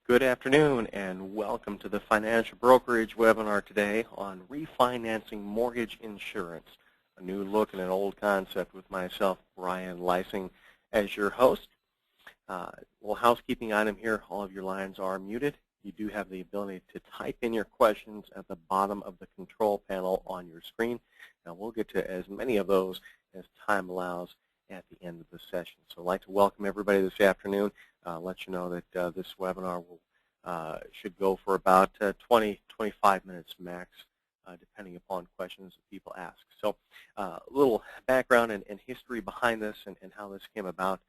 Good afternoon and welcome to the Financial Brokerage webinar today on refinancing mortgage insurance, a new look at an old concept with myself, Brian Lysing, as your host. Little housekeeping item here, all of your lines are muted. You do have the ability to type in your questions at the bottom of the control panel on your screen. Now we'll get to as many of those as time allows at the end of the session. So I'd like to welcome everybody this afternoon. Let you know that this webinar should go for about 20-25 minutes max, depending upon questions that people ask. So a little background and history behind this and how this came about.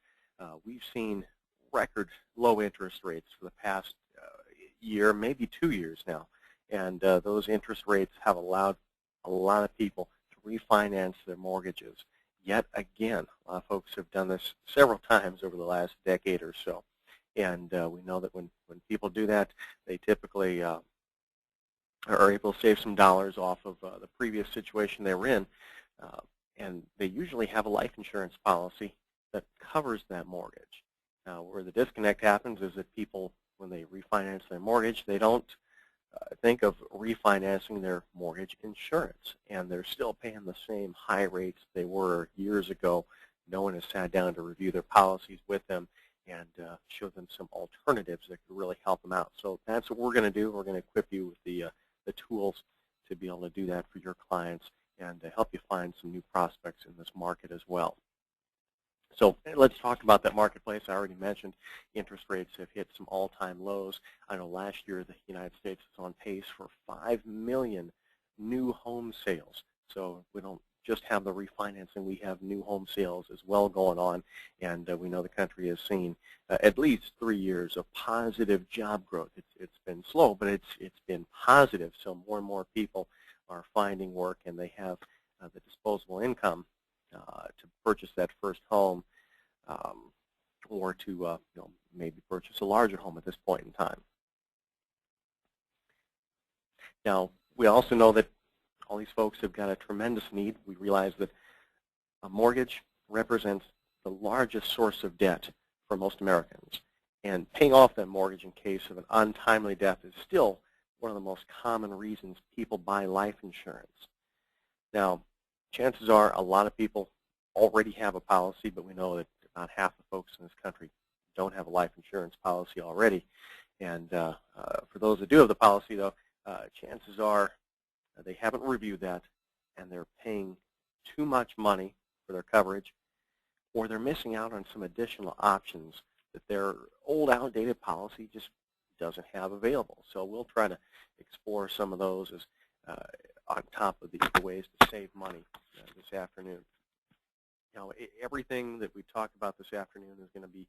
We've seen record low interest rates for the past year, maybe 2 years now, and those interest rates have allowed a lot of people to refinance their mortgages. Yet again, a lot of folks have done this several times over the last decade or so. And we know that when people do that, they typically are able to save some dollars off of the previous situation they were in. And they usually have a life insurance policy that covers that mortgage. Now, where the disconnect happens is that people, when they refinance their mortgage, they don't think of refinancing their mortgage insurance. And they're still paying the same high rates they were years ago. No one has sat down to review their policies with them and show them some alternatives that could really help them out. So that's what we're going to do. We're going to equip you with the tools to be able to do that for your clients and to help you find some new prospects in this market as well. So let's talk about that marketplace. I already mentioned interest rates have hit some all-time lows. I know last year the United States was on pace for 5 million new home sales. So we don't just have the refinancing, we have new home sales as well going on, and we know the country has seen at least 3 years of positive job growth. It's been slow, but it's been positive, so more and more people are finding work and they have the disposable income to purchase that first home or to maybe purchase a larger home at this point in time. Now, we also know that all these folks have got a tremendous need. We realize that a mortgage represents the largest source of debt for most Americans. And paying off that mortgage in case of an untimely death is still one of the most common reasons people buy life insurance. Now, chances are a lot of people already have a policy, but we know that about half the folks in this country don't have a life insurance policy already. And for those that do have the policy, though, chances are they haven't reviewed that, and they're paying too much money for their coverage, or they're missing out on some additional options that their old outdated policy just doesn't have available. So we'll try to explore some of those as on top of the ways to save money this afternoon. Now, everything that we talk about this afternoon is going to be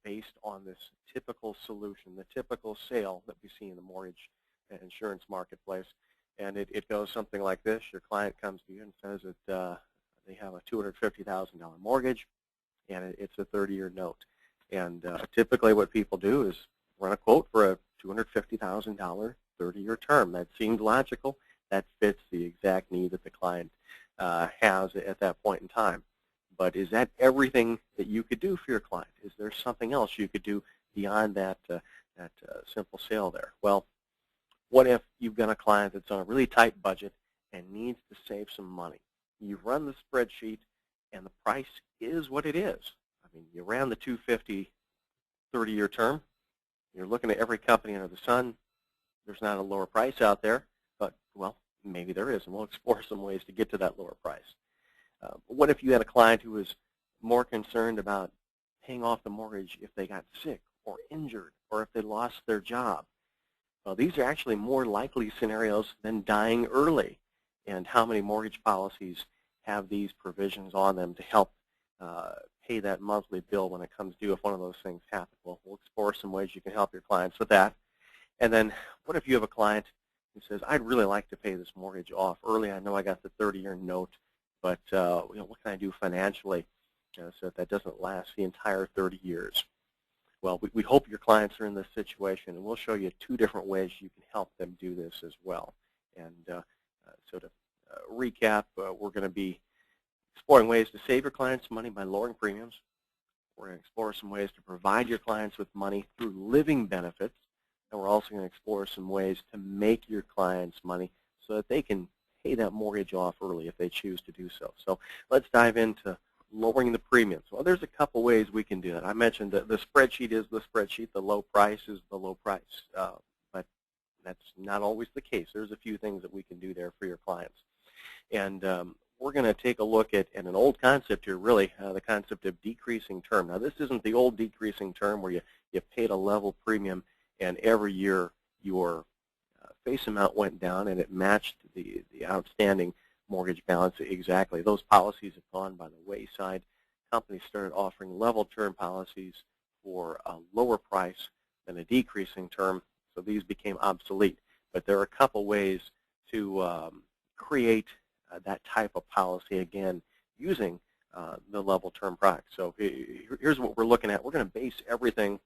based on this typical solution, the typical sale that we see in the mortgage insurance marketplace. And it goes something like this. Your client comes to you and says that they have a $250,000 mortgage, and it's a 30-year note. And typically what people do is run a quote for a $250,000 30-year term. That seemed logical. That fits the exact need that the client has at that point in time. But is that everything that you could do for your client? Is there something else you could do beyond that simple sale there? Well, what if you've got a client that's on a really tight budget and needs to save some money? You've run the spreadsheet, and the price is what it is. I mean, you ran the 250 30-year term. You're looking at every company under the sun. There's not a lower price out there, but, well, maybe there is, and we'll explore some ways to get to that lower price. What if you had a client who was more concerned about paying off the mortgage if they got sick or injured or if they lost their job? Well, these are actually more likely scenarios than dying early. And how many mortgage policies have these provisions on them to help pay that monthly bill when it comes due if one of those things happen? Well, we'll explore some ways you can help your clients with that. And then what if you have a client who says, I'd really like to pay this mortgage off early. I know I got the 30-year note, but what can I do financially so that doesn't last the entire 30 years? Well, we hope your clients are in this situation, and we'll show you 2 different ways you can help them do this as well. And so to recap, we're going to be exploring ways to save your clients money by lowering premiums, We're going to explore some ways to provide your clients with money through living benefits. And we're also going to explore some ways to make your clients money so that they can pay that mortgage off early if they choose to do so. So let's dive into lowering the premiums. Well, there's a couple ways we can do that. I mentioned that the spreadsheet is the spreadsheet. The low price is the low price. But that's not always the case. There's a few things that we can do there for your clients. And we're going to take a look at an old concept here, really, the concept of decreasing term. Now, this isn't the old decreasing term where you paid a level premium and every year your face amount went down and it matched the outstanding mortgage balance exactly. Those policies have gone by the wayside. Companies started offering level term policies for a lower price than a decreasing term, so these became obsolete. But there are a couple ways to create that type of policy, again, using the level term product. So here's what we're looking at. We're going to base everything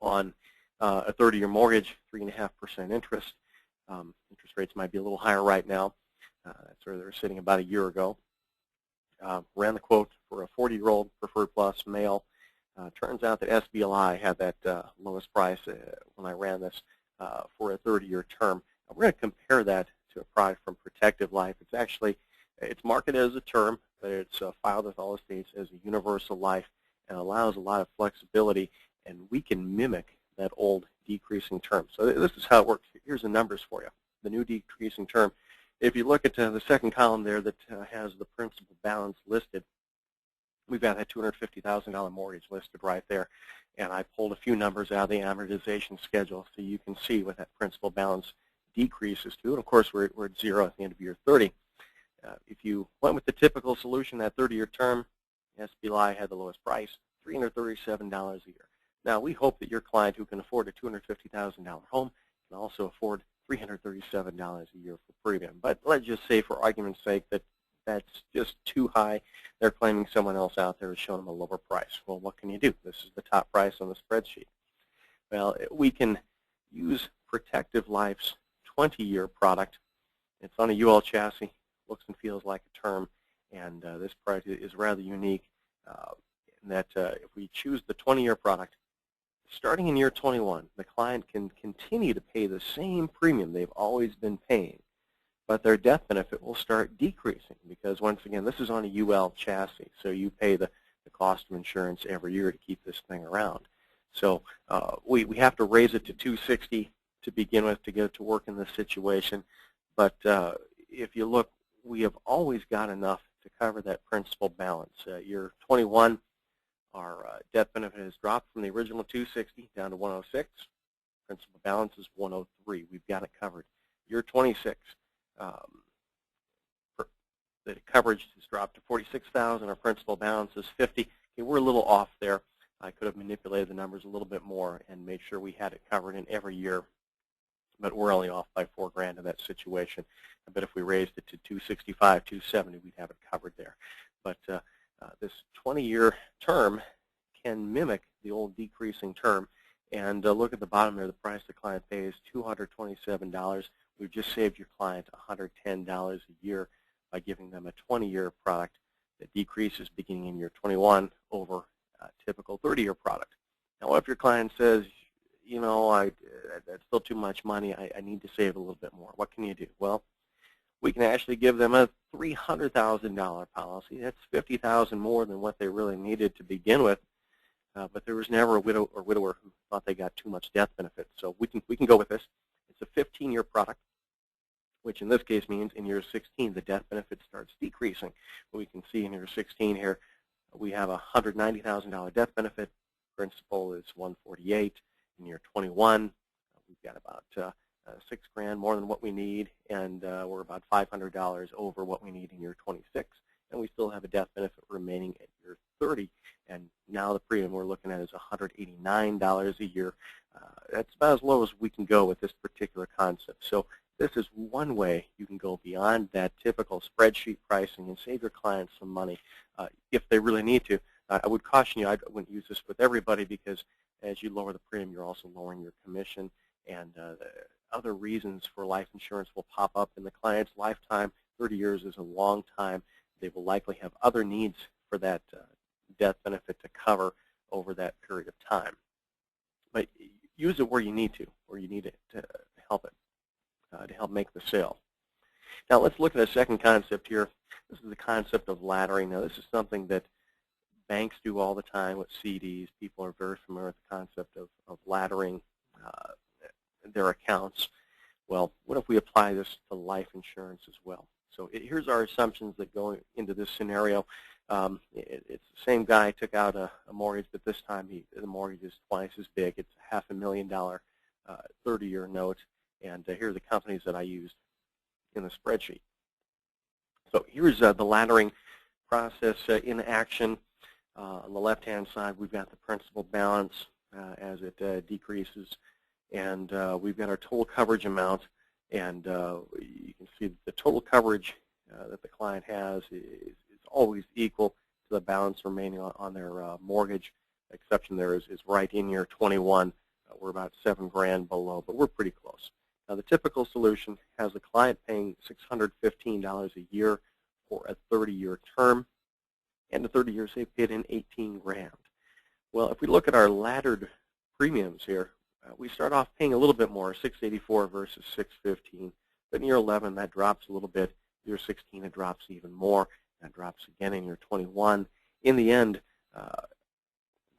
on a 30-year mortgage, 3.5% interest. Interest rates might be a little higher right now. That's where they were sitting about a year ago. Ran the quote for a 40-year-old Preferred Plus male. Turns out that SBLI had that lowest price when I ran this for a 30-year term. We're going to compare that to a product from Protective Life. It's marketed as a term, but it's filed with all the states as a universal life and allows a lot of flexibility, and we can mimic that old decreasing term. So this is how it works. Here's the numbers for you. The new decreasing term. If you look at the second column there that has the principal balance listed, we've got that $250,000 mortgage listed right there. And I pulled a few numbers out of the amortization schedule so you can see what that principal balance decreases to. And of course, we're at zero at the end of year 30. If you went with the typical solution, that 30-year term, SBLI had the lowest price, $337 a year. Now, we hope that your client who can afford a $250,000 home can also afford $337 a year for premium. But let's just say, for argument's sake, that that's just too high. They're claiming someone else out there has shown them a lower price. Well, what can you do? This is the top price on the spreadsheet. Well, we can use Protective Life's 20-year product. It's on a UL chassis, looks and feels like a term, and this product is rather unique in that if we choose the 20-year product, starting in year 21, the client can continue to pay the same premium they've always been paying, but their death benefit will start decreasing because, once again, this is on a UL chassis, so you pay the cost of insurance every year to keep this thing around. So we have to raise it to $260 to begin with to get it to work in this situation, but if you look, we have always got enough to cover that principal balance. Year 21, our death benefit has dropped from the original $260 down to $106. Principal balance is $103. We've got it covered. Year 26, the coverage has dropped to $46,000. Our principal balance is $50. Okay, we're a little off there. I could have manipulated the numbers a little bit more and made sure we had it covered in every year, but we're only off by $4,000 in that situation. But if we raised it to $265, $270, we'd have it covered there. But this 20-year term can mimic the old decreasing term. And look at the bottom there. The price the client pays, $227. We've just saved your client $110 a year by giving them a 20-year product that decreases beginning in year 21 over a typical 30-year product. Now, if your client says, you know, that's still too much money, I need to save a little bit more, what can you do? Well, we can actually give them a $300,000 policy. That's $50,000 more than what they really needed to begin with. But there was never a widow or widower who thought they got too much death benefit. So we can go with this. It's a 15-year product, which in this case means in year 16 the death benefit starts decreasing. We can see in year 16 here we have a $190,000 death benefit. Principal is $148. In year 21, we've got about $6,000 more than what we need, and we're about $500 over what we need in year 26, and we still have a death benefit remaining at year 30. And now the premium we're looking at is $189 a year. That's about as low as we can go with this particular concept. So this is one way you can go beyond that typical spreadsheet pricing and save your clients some money if they really need to. I would caution you, I wouldn't use this with everybody because as you lower the premium, you're also lowering your commission, and other reasons for life insurance will pop up in the client's lifetime. 30 years is a long time. They will likely have other needs for that death benefit to cover over that period of time. But use it where you need it to help make the sale. Now let's look at a second concept here. This is the concept of laddering. Now this is something that banks do all the time with CDs. People are very familiar with the concept of laddering their accounts. Well, what if we apply this to life insurance as well? So here's our assumptions that go into this scenario. It's the same guy took out a mortgage, but this time the mortgage is twice as big. It's a $500,000 30-year note, and here are the companies that I used in the spreadsheet. So here's the laddering process in action. On the left-hand side, we've got the principal balance as it decreases, and we've got our total coverage amount, and you can see that the total coverage that the client has is always equal to the balance remaining on their mortgage. Exception there is right in year 21. We're about $7,000 below, but we're pretty close. Now the typical solution has the client paying $615 a year for a 30-year term, and the 30 years they've paid in $18,000. Well, if we look at our laddered premiums here, we start off paying a little bit more, $684 versus $615. But in year 11, that drops a little bit. Year 16, it drops even more. That drops again in year 21. In the end,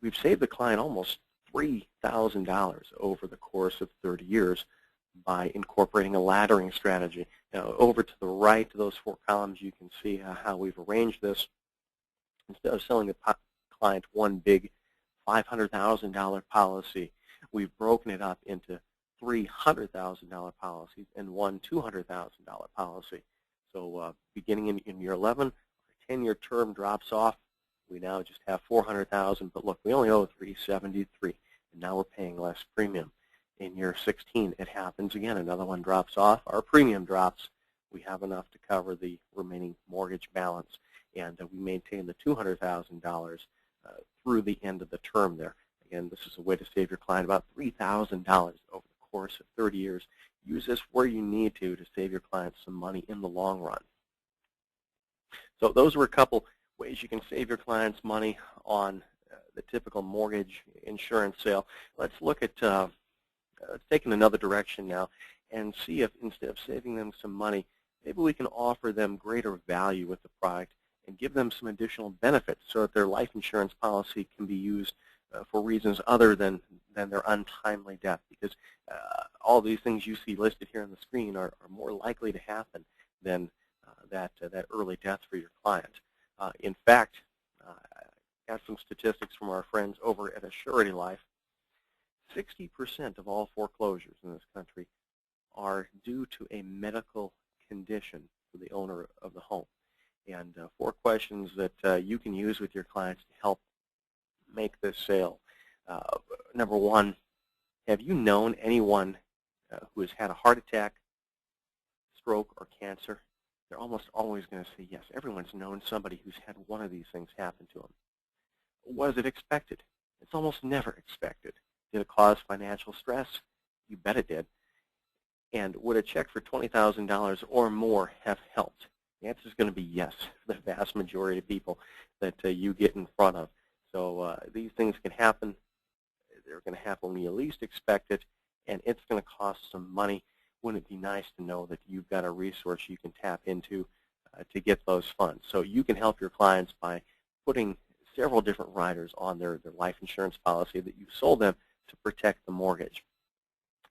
we've saved the client almost $3,000 over the course of 30 years by incorporating a laddering strategy. Now, over to the right of those four columns, you can see how we've arranged this. Instead of selling the client one big $500,000 policy, we've broken it up into $300,000 policies and one $200,000 policy. So beginning in year 11, our 10-year term drops off. We now just have $400,000, but look, we only owe $373, and now we're paying less premium. In year 16, it happens again. Another one drops off. Our premium drops. We have enough to cover the remaining mortgage balance, and we maintain the $200,000 through the end of the term there. Again, this is a way to save your client about $3,000 over the course of 30 years. Use this where you need to save your clients some money in the long run. So those were a couple ways you can save your clients money on the typical mortgage insurance sale. Let's look at taking another direction now and see if instead of saving them some money, maybe we can offer them greater value with the product and give them some additional benefits so that their life insurance policy can be used for reasons other than their untimely death, because all these things you see listed here on the screen are more likely to happen than that early death for your client. In fact, I got some statistics from our friends over at Assurity Life. 60% of all foreclosures in this country are due to a medical condition for the owner of the home. And 4 questions that you can use with your clients to help make this sale. Number 1, have you known anyone who has had a heart attack, stroke, or cancer? They're almost always going to say yes. Everyone's known somebody who's had one of these things happen to them. Was it expected? It's almost never expected. Did it cause financial stress? You bet it did. And would a check for $20,000 or more have helped? The answer is going to be yes for the vast majority of people that you get in front of. So these things can happen. They're going to happen when you least expect it, and it's going to cost some money. Wouldn't it be nice to know that you've got a resource you can tap into to get those funds? So you can help your clients by putting several different riders on their life insurance policy that you've sold them to protect the mortgage.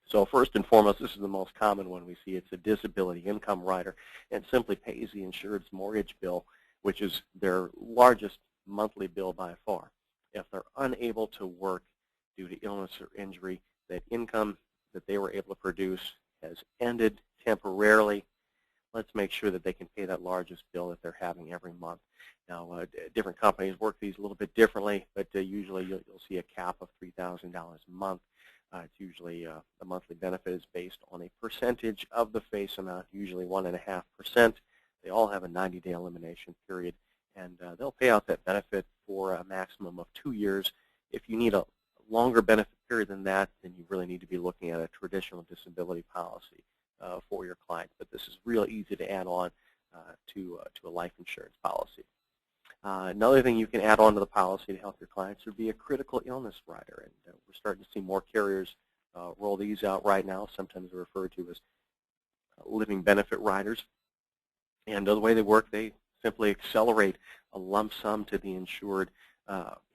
So first and foremost, this is the most common one we see. It's a disability income rider, and simply pays the insured's mortgage bill, which is their largest monthly bill by far. If they're unable to work due to illness or injury, that income that they were able to produce has ended temporarily. Let's make sure that they can pay that largest bill that they're having every month. Now, different companies work these a little bit differently, but usually you'll see a cap of $3,000 a month. It's usually the monthly benefit is based on a percentage of the face amount, usually 1.5%. They all have a 90-day elimination period, and they'll pay out that benefit for a maximum of 2 years. If you need a longer benefit period than that, then you really need to be looking at a traditional disability policy for your client. But this is real easy to add on to a life insurance policy. Another thing you can add on to the policy to help your clients would be a critical illness rider. And we're starting to see more carriers roll these out right now. Sometimes they're referred to as living benefit riders. And the way they work, they simply accelerate a lump sum to the insured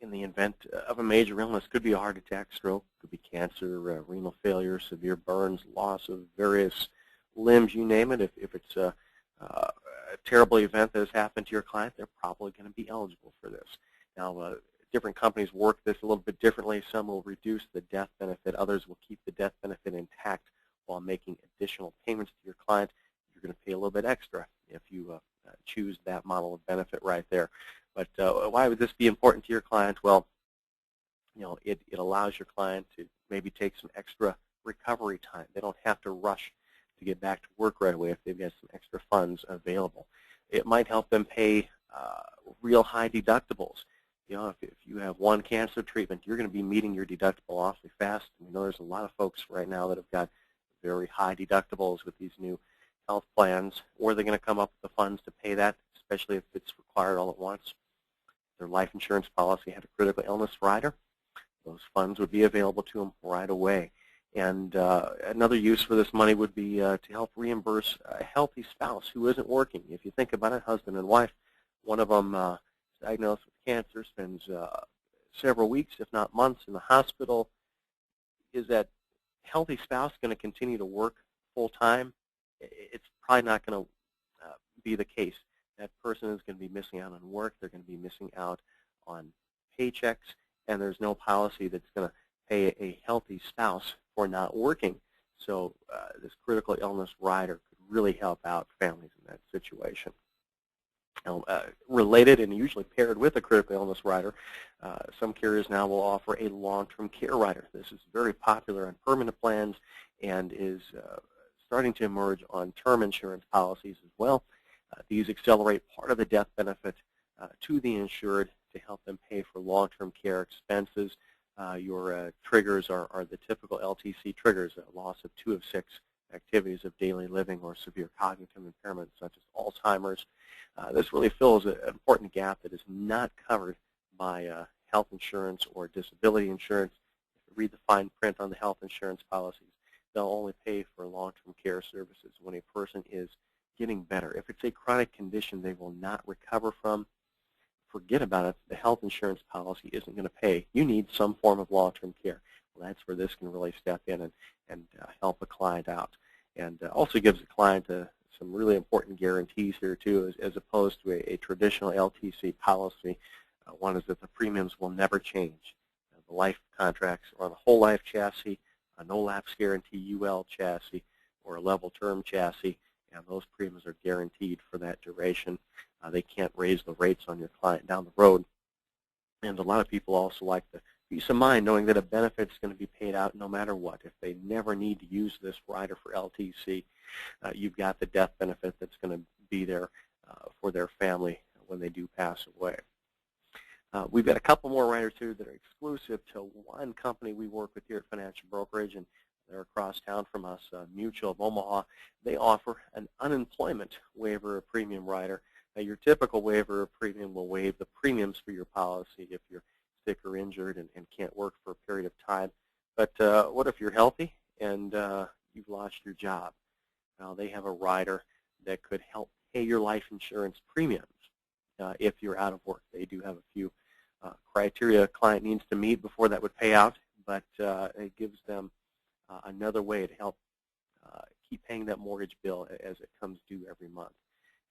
in the event of a major illness. Could be a heart attack, stroke, could be cancer, renal failure, severe burns, loss of various limbs, you name it. If it's a terrible event that has happened to your client, they're probably going to be eligible for this. Now, different companies work this a little bit differently. Some will reduce the death benefit. Others will keep the death benefit intact while making additional payments to your client. You're going to pay a little bit extra if you choose that model of benefit right there. But why would this be important to your client? Well, it allows your client to maybe take some extra recovery time. They don't have to rush to get back to work right away if they've got some extra funds available. It might help them pay real high deductibles. If you have one cancer treatment, you're going to be meeting your deductible awfully fast. We know there's a lot of folks right now that have got very high deductibles with these new health plans. Where are they going to come up with the funds to pay that, especially if it's required all at once? Their life insurance policy had a critical illness rider. Those funds would be available to them right away. And another use for this money would be to help reimburse a healthy spouse who isn't working. If you think about it, husband and wife, one of them is diagnosed with cancer, spends several weeks, if not months, in the hospital. Is that healthy spouse going to continue to work full time? It's probably not going to be the case. That person is going to be missing out on work. They're going to be missing out on paychecks, and there's no policy that's going to pay a healthy spouse for not working. So this critical illness rider could really help out families in that situation. Now, related and usually paired with a critical illness rider, some carriers now will offer a long-term care rider. This is very popular on permanent plans and is starting to emerge on term insurance policies as well. These accelerate part of the death benefit to the insured to help them pay for long-term care expenses. Your triggers are the typical LTC triggers, a loss of 2 of 6 activities of daily living or severe cognitive impairment such as Alzheimer's. This really fills an important gap that is not covered by health insurance or disability insurance. If you read the fine print on the health insurance policies, they'll only pay for long-term care services when a person is getting better. If it's a chronic condition they will not recover from, forget about it. The health insurance policy isn't going to pay. You need some form of long-term care. Well, that's where this can really step in and help a client out. And also gives the client some really important guarantees here, too, as opposed to a traditional LTC policy. One is that the premiums will never change. The life contracts are on a whole life chassis, a no lapse guarantee UL chassis, or a level term chassis, and those premiums are guaranteed for that duration. They can't raise the rates on your client down the road. And a lot of people also like the peace of mind knowing that a benefit is going to be paid out no matter what. If they never need to use this rider for LTC, you've got the death benefit that's going to be there for their family when they do pass away. We've got a couple more riders here that are exclusive to one company we work with here at Financial Brokerage, and they're across town from us, Mutual of Omaha. They offer an unemployment waiver of premium rider. Now, your typical waiver of premium will waive the premiums for your policy if you're sick or injured and can't work for a period of time. But what if you're healthy and you've lost your job? Now, they have a rider that could help pay your life insurance premiums if you're out of work. They do have a few criteria a client needs to meet before that would pay out, but it gives them another way to help keep paying that mortgage bill as it comes due every month.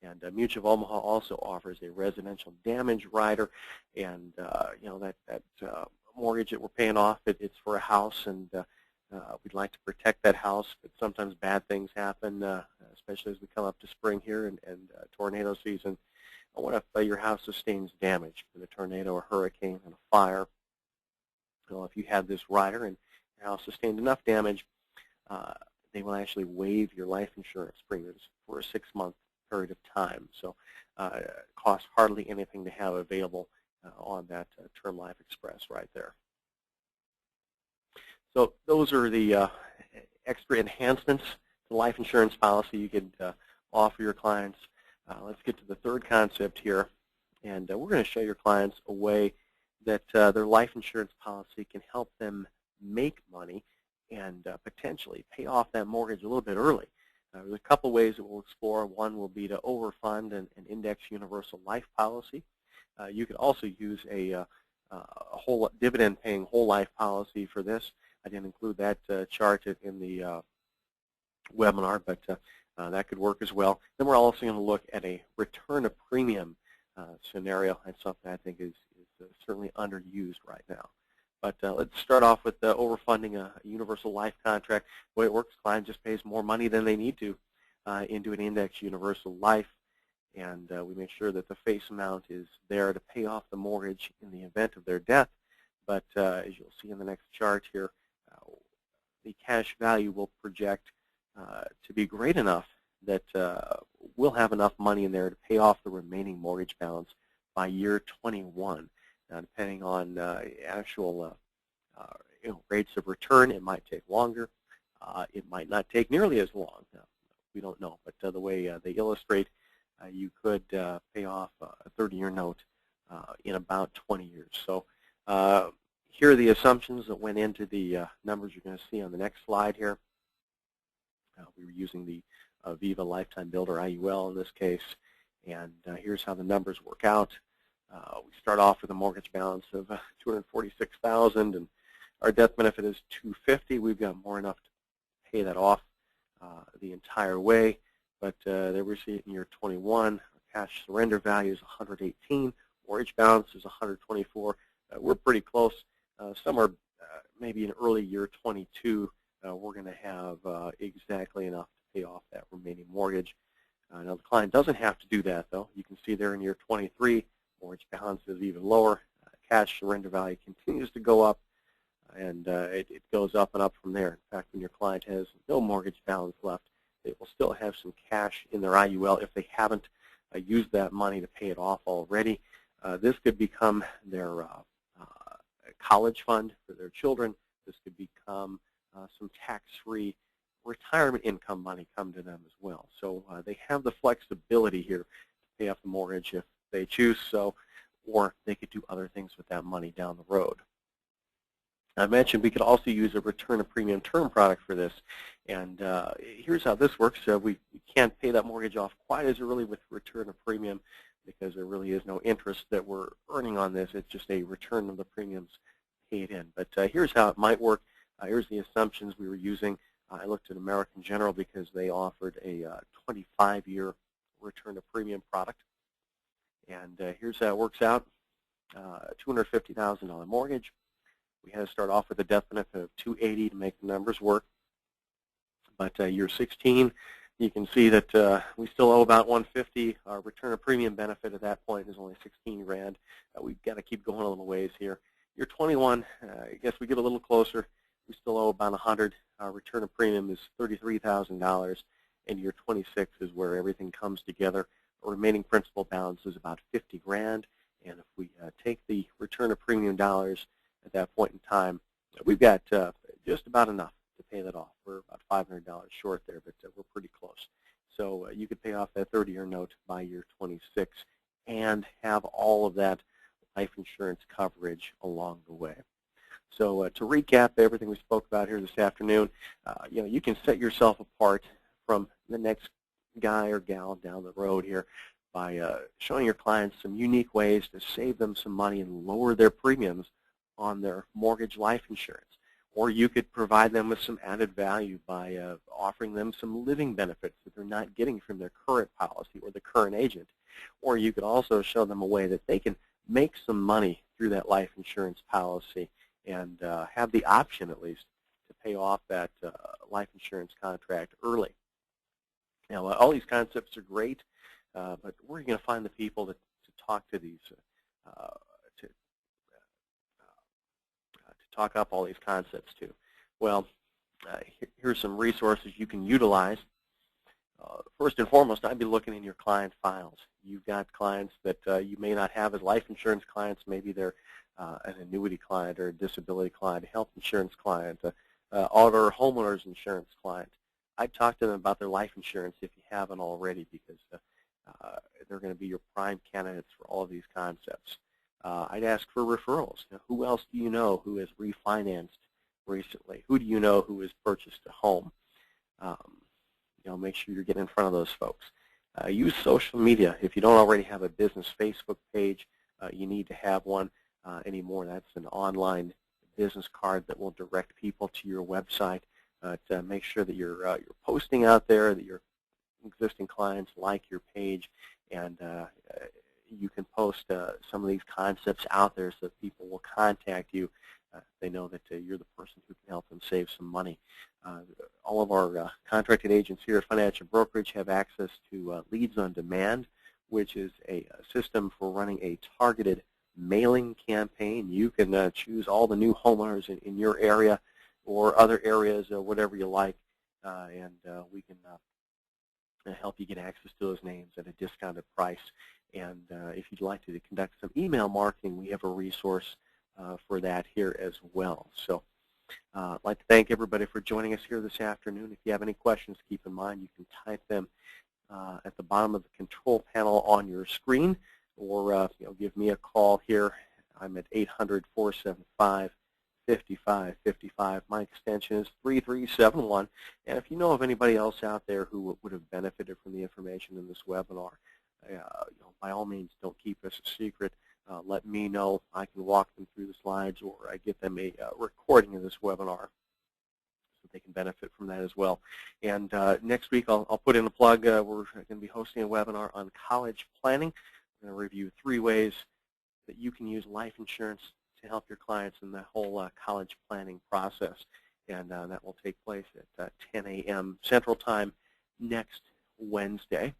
And Mutual of Omaha also offers a residential damage rider, and that mortgage that we're paying off, it's for a house, and we'd like to protect that house, but sometimes bad things happen, especially as we come up to spring here and tornado season. What if your house sustains damage in a tornado, a hurricane, and a fire? Well, if you have this rider and your house sustained enough damage, they will actually waive your life insurance premiums for a 6-month period of time. So it costs hardly anything to have available on that Term Life Express right there. So those are the extra enhancements to life insurance policy you could offer your clients. Let's get to the third concept here. And we're going to show your clients a way that their life insurance policy can help them make money and potentially pay off that mortgage a little bit early. There's a couple ways that we'll explore. One will be to overfund an index universal life policy. You could also use a whole dividend-paying whole life policy for this. I didn't include that chart in the webinar, but that could work as well. Then we're also going to look at a return of premium scenario. That's something I think is certainly underused right now. But let's start off with overfunding a universal life contract. The way it works, client just pays more money than they need to into an index universal life, and we make sure that the face amount is there to pay off the mortgage in the event of their death. But as you'll see in the next chart here, the cash value will project to be great enough that we'll have enough money in there to pay off the remaining mortgage balance by year 21. Now, depending on actual rates of return, it might take longer. It might not take nearly as long. We don't know, but the way they illustrate, you could pay off a 30-year note in about 20 years. So here are the assumptions that went into the numbers you're going to see on the next slide here. We were using the Viva Lifetime Builder IUL in this case, and here's how the numbers work out. We start off with a mortgage balance of $246,000, and our death benefit is $250,000. We've got more enough to pay that off the entire way, but there we see it in year 21. Our cash surrender value is $118,000. Mortgage balance is $124,000. We're pretty close. Somewhere maybe in early year 22, we're going to have exactly enough to pay off that remaining mortgage. Now, the client doesn't have to do that, though. You can see there in year 23, mortgage balance is even lower. Cash surrender value continues to go up, and it goes up and up from there. In fact, when your client has no mortgage balance left, they will still have some cash in their IUL if they haven't used that money to pay it off already. This could become their college fund for their children. This could become some tax-free retirement income money come to them as well. So they have the flexibility here to pay off the mortgage if they choose so, or they could do other things with that money down the road. I mentioned we could also use a return of premium term product for this, and here's how this works. We can't pay that mortgage off quite as early with return of premium because there really is no interest that we're earning on this. It's just a return of the premiums paid in. But here's how it might work. Here's the assumptions we were using. I looked at American General because they offered a 25-year return of premium product. And here's how it works out. $250,000 mortgage. We had to start off with a death benefit of $280,000 to make the numbers work. But year 16, you can see that we still owe about $150,000. Our return of premium benefit at that point is only $16,000. We've got to keep going a little ways here. Year 21, I guess we get a little closer. We still owe about $100,000. Our return of premium is $33,000, and year 26 is where everything comes together. Our remaining principal balance is about $50,000, and if we take the return of premium dollars at that point in time, we've got just about enough to pay that off. We're about $500 short there, but we're pretty close. So you could pay off that 30-year note by year 26 and have all of that life insurance coverage along the way. So to recap everything we spoke about here this afternoon, you can set yourself apart from the next guy or gal down the road here by showing your clients some unique ways to save them some money and lower their premiums on their mortgage life insurance. Or you could provide them with some added value by offering them some living benefits that they're not getting from their current policy or the current agent. Or you could also show them a way that they can make some money through that life insurance policy and have the option, at least, to pay off that life insurance contract early. Now, all these concepts are great, but where are you going to find the people to talk to these, to talk up all these concepts to? Well, here's some resources you can utilize. First and foremost, I'd be looking in your client files. You've got clients that you may not have as life insurance clients. Maybe they're an annuity client or a disability client, a health insurance client, auto or homeowner's insurance client. I'd talk to them about their life insurance if you haven't already, because they're going to be your prime candidates for all of these concepts. I'd ask for referrals. Who else do you know who has refinanced recently? Who do you know who has purchased a home? Make sure you're getting in front of those folks. Use social media. If you don't already have a business Facebook page, you need to have one anymore. That's an online business card that will direct people to your website. To make sure that you're posting out there, that your existing clients like your page, and you can post some of these concepts out there so that people will contact you. They know that you're the person who can help them save some money. All of our contracted agents here at Financial Brokerage have access to Leads on Demand, which is a system for running a targeted mailing campaign. You can choose all the new homeowners in your area or other areas, whatever you like, and we can help you get access to those names at a discounted price. And if you'd like to conduct some email marketing, we have a resource for that here as well. So I'd like to thank everybody for joining us here this afternoon. If you have any questions, keep in mind you can type them at the bottom of the control panel on your screen, or give me a call here. I'm at 800-475-5555. My extension is 3371. And if you know of anybody else out there who would have benefited from the information in this webinar, by all means, don't keep this a secret. Let me know. I can walk them through the slides, or I get them a recording of this webinar so they can benefit from that as well. And next week, I'll put in a plug. We're going to be hosting a webinar on college planning. We're going to review 3 ways that you can use life insurance to help your clients in the whole college planning process. And that will take place at 10 a.m. Central Time next Wednesday.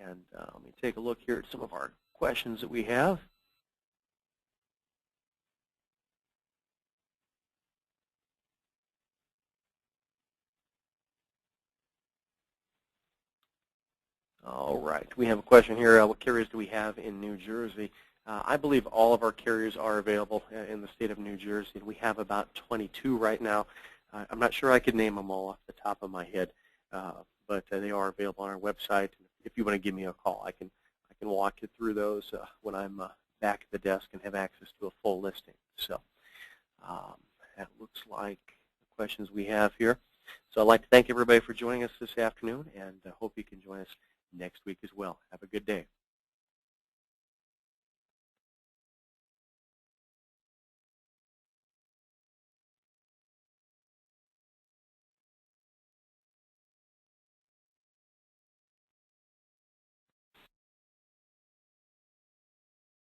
And let me take a look here at some of our questions that we have. All right, we have a question here. What carriers do we have in New Jersey? I believe all of our carriers are available in the state of New Jersey. We have about 22 right now. I'm not sure I could name them all off the top of my head, but they are available on our website. If you want to give me a call, I can walk you through those when I'm back at the desk and have access to a full listing. So that looks like the questions we have here. So I'd like to thank everybody for joining us this afternoon, and I hope you can join us next week as well. Have a good day.